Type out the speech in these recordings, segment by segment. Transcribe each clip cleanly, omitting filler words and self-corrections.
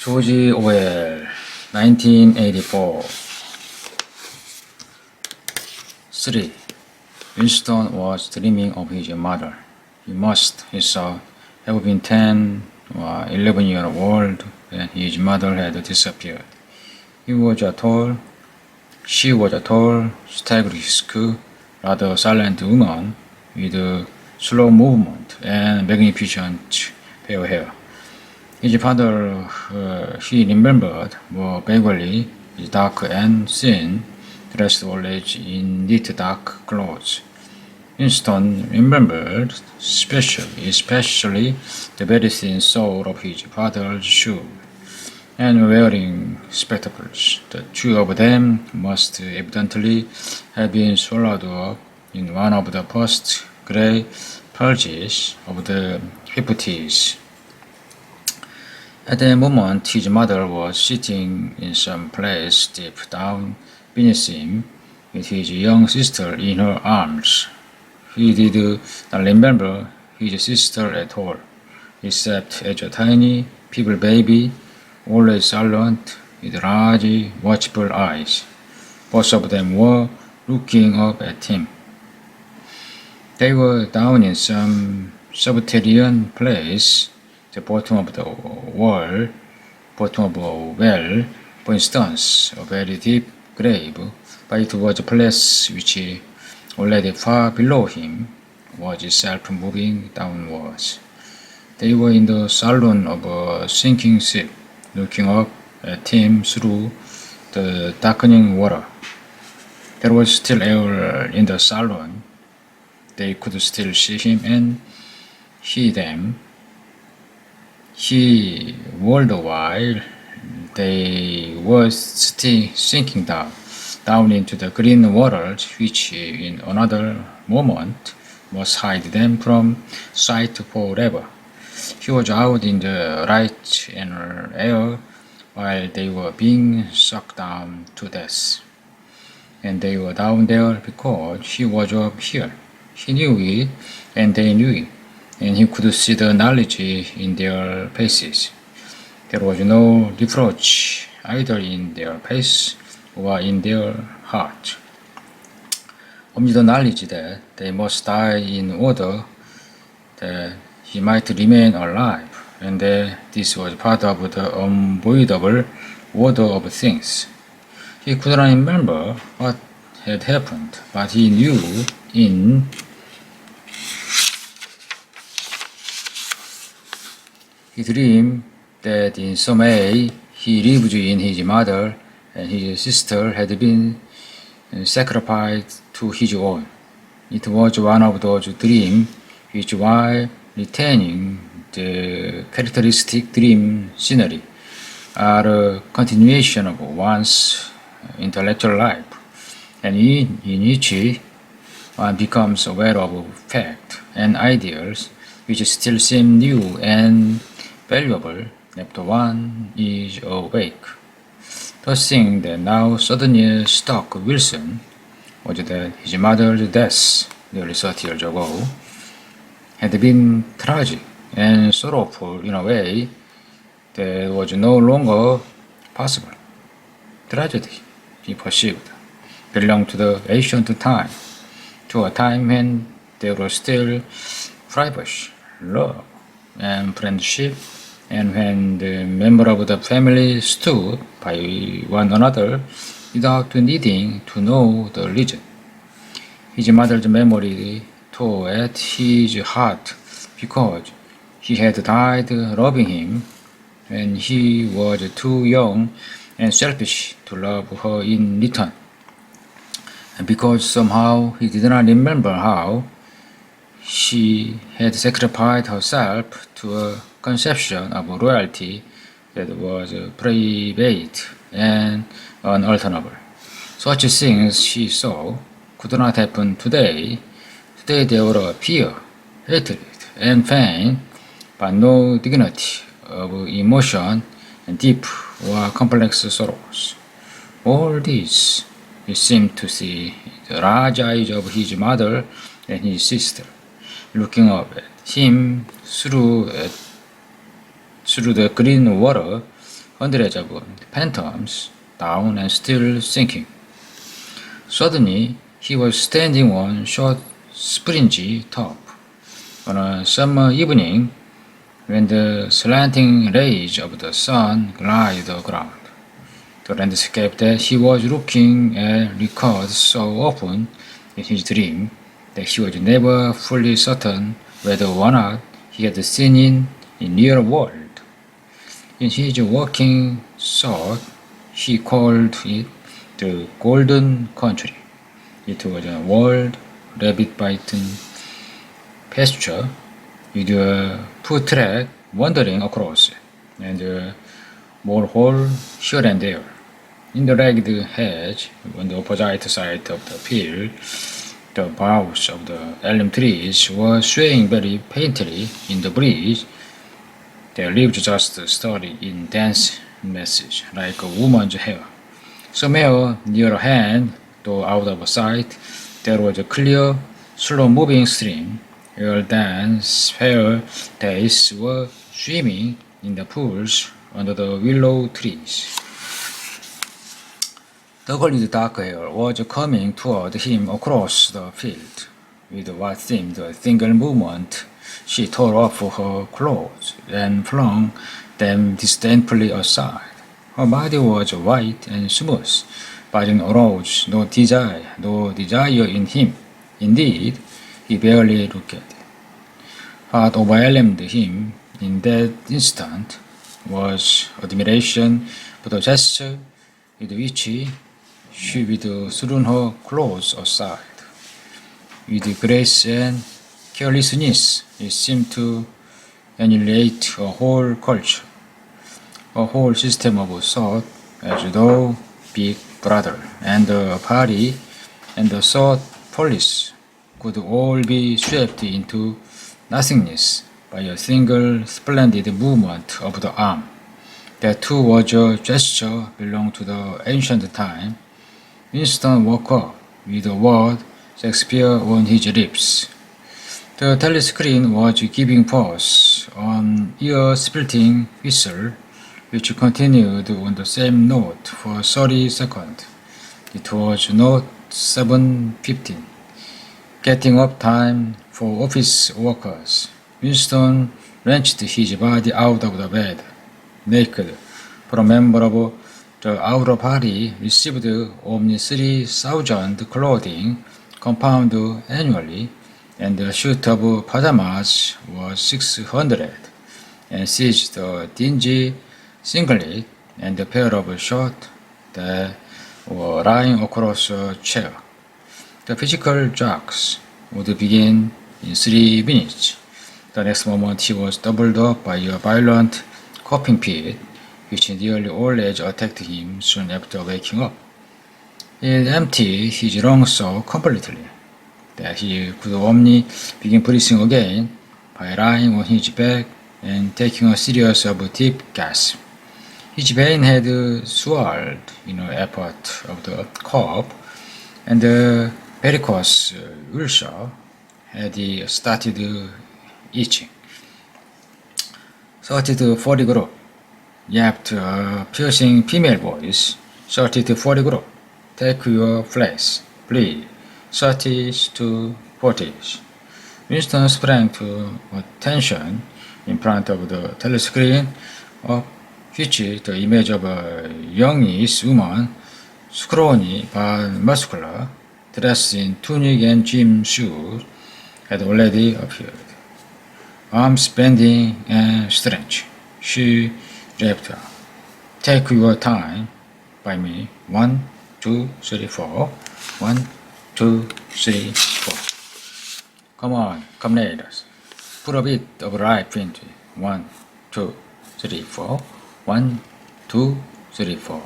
조지 오웰 1984 3. Winston was dreaming of his mother. He must, he thought, have been 10 or 11 years old when his mother had disappeared. She was a tall, stylish, rather silent woman with a slow movement and magnificent pale hair. His father, he remembered, were vaguely dark and thin, dressed always in neat dark clothes. Winston remembered especially the very thin sole of his father's shoe, and wearing spectacles. The two of them must evidently have been swallowed up in one of the first grey purges of the 50s. At that moment, his mother was sitting in some place deep down beneath him, with his young sister in her arms. He did not remember his sister at all, except as a tiny, feeble baby, always silent, with large, watchful eyes. Both of them were looking up at him. They were down in some subterranean place, the bottom of a well, for instance, a very deep grave, but it was a place which, already far below him, was itself moving downwards. They were in the saloon of a sinking ship, looking up at him through the darkening water. There was still air in the saloon. They could still see him and hear them. All the while, they were still sinking down into the green waters, which in another moment must hide them from sight forever. He was out in the light and air while they were being sucked down to death. And they were down there because he was up here. He knew it, and they knew it, and he could see the knowledge in their faces. There was no reproach either in their face or in their heart. Only the knowledge that they must die in order that he might remain alive, and that this was part of the unavoidable order of things. He could not remember what had happened, but he knew he dreamed that in some way he lived in his mother and his sister had been sacrificed to his own. It was one of those dreams which, while retaining the characteristic dream scenery, are a continuation of one's intellectual life, and in which one becomes aware of facts and ideas which still seem new and valuable after one is awake. The thing that now suddenly struck Wilson was that his mother's death, nearly 30 years ago, had been tragic and sorrowful in a way that was no longer possible. Tragedy, he perceived, belonged to the ancient time, to a time when there was still privacy, love, and friendship, and when the members of the family stood by one another without needing to know the reason. His mother's memory tore at his heart because she had died loving him when he was too young and selfish to love her in return, and because somehow he did not remember how she had sacrificed herself to a conception of royalty that was private and unalterable. Such things, she saw, could not happen today. Today there were fear, hatred, and pain, but no dignity of emotion and deep or complex sorrows. All this he seemed to see in the large eyes of his mother and his sister, looking up at him through the green water hundreds of phantoms down and still sinking. Suddenly, he was standing on short, springy top on a summer evening when the slanting rays of the sun glided the ground. The landscape that he was looking at recurred so often in his dream that he was never fully certain whether or not he had seen it in real world. In his waking thought, he called it the Golden Country. It was a world rabbit-bitten pasture with a foot track wandering across it, and a borehole here and there. In the ragged hedge on the opposite side of the field, the boughs of the elm trees were swaying very faintly in the breeze. Their leaves just stirred in dense masses, like a woman's hair. Somewhere near hand, though out of sight, there was a clear, slow-moving stream, where dance fair days were swimming in the pools under the willow trees. The girl with dark hair was coming toward him across the field. With what seemed a single movement, she tore off her clothes and flung them disdainfully aside. Her body was white and smooth, but it aroused no desire in him. Indeed, he barely looked at it. What overwhelmed him in that instant was admiration for the gesture with which she would throw her clothes aside. With grace and carelessness, it seemed to annihilate a whole culture, a whole system of thought, as though Big Brother and the party and the thought police could all be swept into nothingness by a single splendid movement of the arm. That too was a gesture belonged to the ancient time. Winston woke up with the word Shakespeare on his lips. The telescreen was giving forth an ear-splitting whistle, which continued on the same note for 30 seconds. It was note 7:15, getting up time for office workers. Winston wrenched his body out of the bed, naked, for a member of the outer party received only 3,000 clothing compound annually, and the suit of pajamas was 600, and seized a dingy singlet and a pair of shorts that were lying across a chair. The physical jogs would begin in 3 minutes. The next moment he was doubled up by a violent coughing fit, which nearly always attacked him soon after waking up. It emptied his lungs so completely that he could only begin breathing again by lying on his back and taking a series of deep gasps. His vein had swelled in an effort of the cough, and the varicose ulcer had started itching. 30 to 40 group, yapped a piercing female voice. 30 to 40 group, take your place, please. 30 to 40. Winston sprang to attention in front of the telescreen, of which the image of a youngish woman, scrawny but muscular, dressed in tunic and gym shoes, had already appeared. Arms bending and stretched, she rapped out, take your time by me. 1, 2, 3, 4. 1, 2, 3, 4. Come on, comrades. Put a bit of life into it. 1, 2, 3, 4. 1, 2, 3, 4.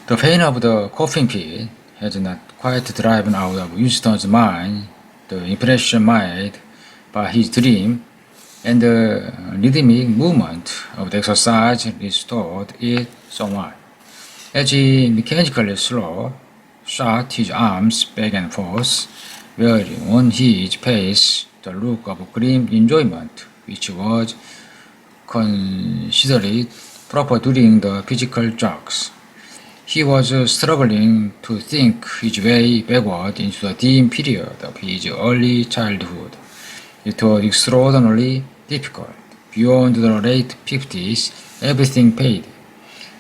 The pain of the coughing fit had not quite driven out of Winston's mind the impression made by his dream, and the rhythmic movement of the exercise restored it somewhat. As he mechanically shot his arms back and forth, wearing on his face the look of grim enjoyment which was considered proper during the physical jogs. He was struggling to think his way backward into the dim period of his early childhood. It was extraordinarily difficult. Beyond the late 50s, everything paid.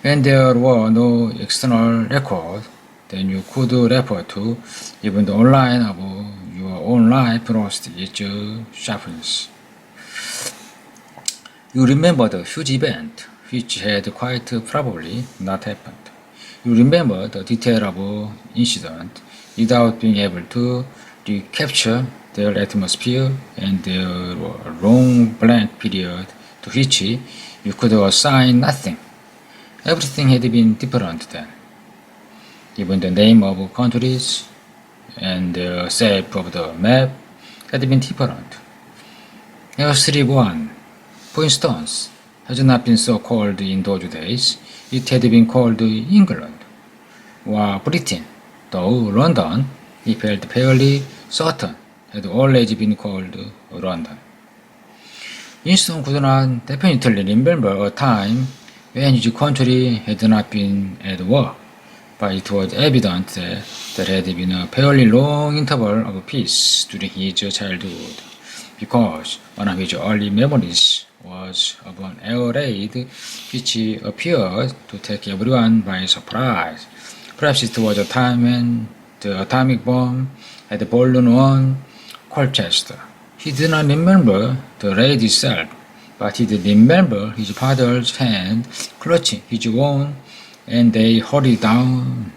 When there were no external records, then you could refer to, even the outline of your own life lost its sharpness. You remember the huge event, which had quite probably not happened. You remember the detail of incident without being able to recapture their atmosphere, and there were a long blank period to which you could assign nothing. Everything had been different then. Even the name of countries and the shape of the map had been different. Airstrip 1, for instance, has not been so called in those days. It had been called England or Britain, though London, he felt fairly certain, had always been called London. Winston could not definitely remember a time when his country had not been at war, but it was evident that there had been a fairly long interval of peace during his childhood, because one of his early memories was of an air raid which appeared to take everyone by surprise. Perhaps it was a time when the atomic bomb had fallen on Colchester. He did not remember the raid itself, but he did remember his father's hand clutching his own, and they hurried down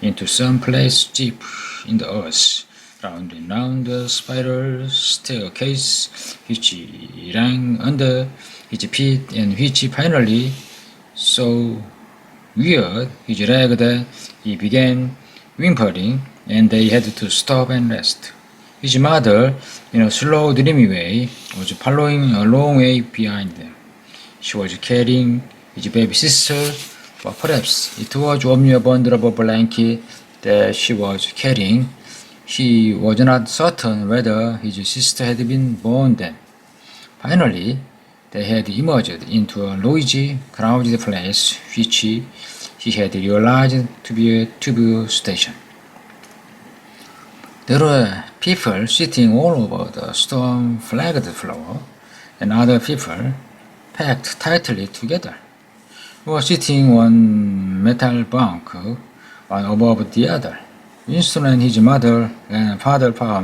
into some place deep in the earth, round and round the spiral staircase which ran under his feet, and which finally, so weird his leg that he began whimpering, and they had to stop and rest. His mother, in a slow, dreamy way, was following a long way behind them. She was carrying his baby sister, but perhaps it was only a bundle of a blanket that she was carrying. He was not certain whether his sister had been born then. Finally, they had emerged into a noisy, crowded place which he had realized to be a tube station. There were people sitting all over the storm-flagged floor, and other people packed tightly together, were sitting on metal bunk, one above the other. Winston and his mother and father found